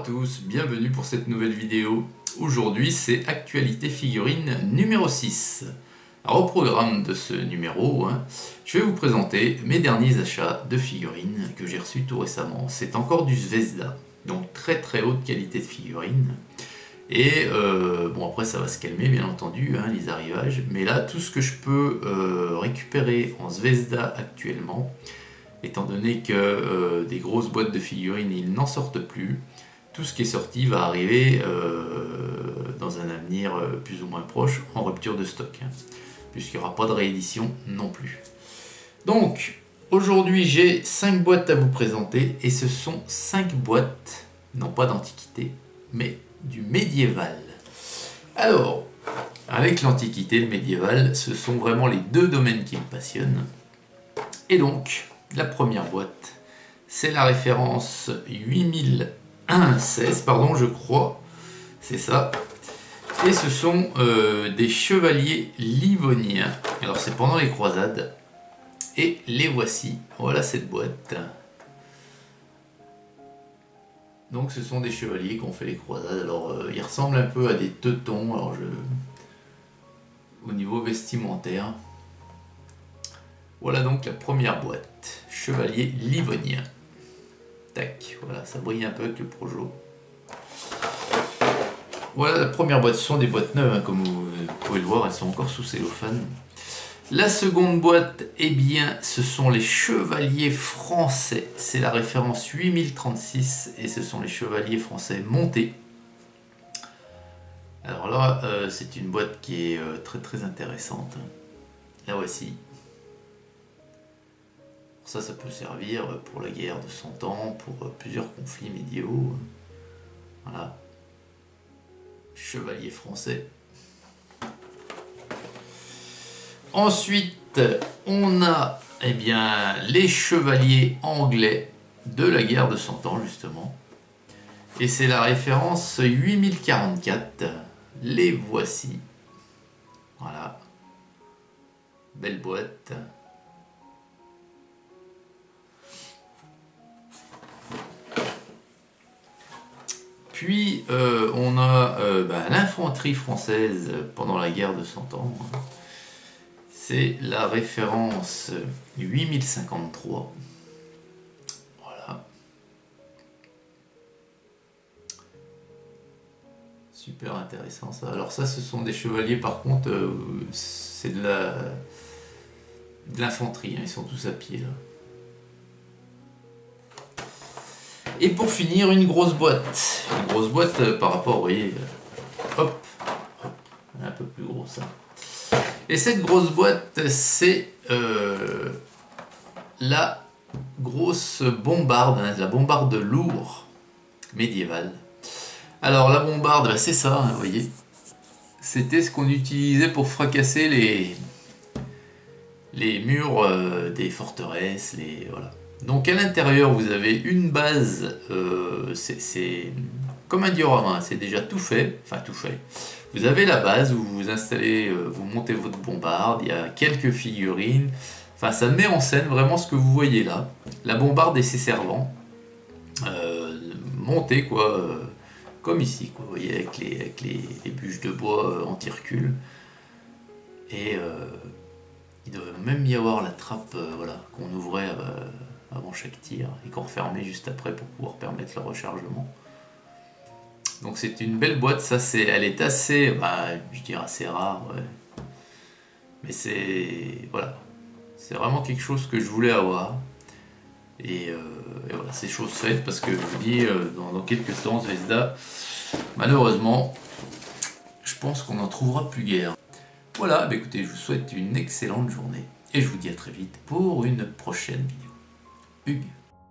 tous, bienvenue pour cette nouvelle vidéo. Aujourd'hui c'est Actualité Figurine numéro 6. Alors au programme de ce numéro, je vais vous présenter mes derniers achats de figurines que j'ai reçus tout récemment. C'est encore du Zvezda, donc très haute qualité de figurines. Et bon, après ça va se calmer bien entendu, les arrivages. Mais là tout ce que je peux récupérer en Zvezda actuellement, étant donné que des grosses boîtes de figurines ils n'en sortent plus, tout ce qui est sorti va arriver dans un avenir plus ou moins proche en rupture de stock, puisqu'il n'y aura pas de réédition non plus. Donc aujourd'hui j'ai 5 boîtes à vous présenter, et ce sont 5 boîtes, non pas d'antiquité, mais du médiéval. Alors, avec l'antiquité et le médiéval, ce sont vraiment les deux domaines qui me passionnent. Et donc, la première boîte, c'est la référence 8016, pardon, je crois, c'est ça. Et ce sont des chevaliers livoniens. Alors c'est pendant les croisades. Et les voici. Voilà cette boîte. Donc ce sont des chevaliers qui ont fait les croisades. Alors ils ressemblent un peu à des teutons. Alors au niveau vestimentaire. Voilà donc la première boîte. Chevalier livonien. Tac, voilà, ça brille un peu avec le projo. Voilà la première boîte, ce sont des boîtes neuves, comme vous pouvez le voir, elles sont encore sous cellophane. La seconde boîte, eh bien, ce sont les chevaliers français. C'est la référence 8036 et ce sont les chevaliers français montés. Alors là, c'est une boîte qui est très intéressante. La voici. Ça peut servir pour la guerre de 100 ans, pour plusieurs conflits médiévaux. Voilà. Chevalier français. Ensuite, on a bien, les chevaliers anglais de la guerre de 100 ans, justement. Et c'est la référence 8044. Les voici. Voilà. Belle boîte. Puis on a l'infanterie française pendant la guerre de 100 ans. C'est la référence 8053. Voilà. Super intéressant ça. Alors ça, ce sont des chevaliers, par contre, c'est de l'infanterie. Ils sont tous à pied là. Et pour finir, une grosse boîte. Une grosse boîte par rapport, vous voyez, hop, un peu plus gros ça. Et cette grosse boîte, c'est la grosse bombarde, la bombarde lourde médiévale. Alors la bombarde, c'est ça, vous voyez. C'était ce qu'on utilisait pour fracasser les murs des forteresses, voilà. Donc à l'intérieur vous avez une base, c'est comme un diorama, c'est déjà tout fait, enfin tout fait. Vous avez la base où vous installez, vous montez votre bombarde, il y a quelques figurines, enfin ça met en scène vraiment ce que vous voyez là. La bombarde et ses servants, montés quoi, comme ici, quoi, vous voyez, avec les bûches de bois anti-recul. Et il doit même y avoir la trappe voilà, qu'on ouvrait avant chaque tir et qu'on refermait juste après pour pouvoir permettre le rechargement. Donc c'est une belle boîte, ça elle est assez, je dirais assez rare, ouais. Mais c'est voilà, c'est vraiment quelque chose que je voulais avoir. Et voilà, c'est chose faite, parce que je vous dis, dans quelques temps, Zvezda, malheureusement, je pense qu'on n'en trouvera plus guère. Voilà, écoutez, je vous souhaite une excellente journée et je vous dis à très vite pour une prochaine vidéo. Hugues.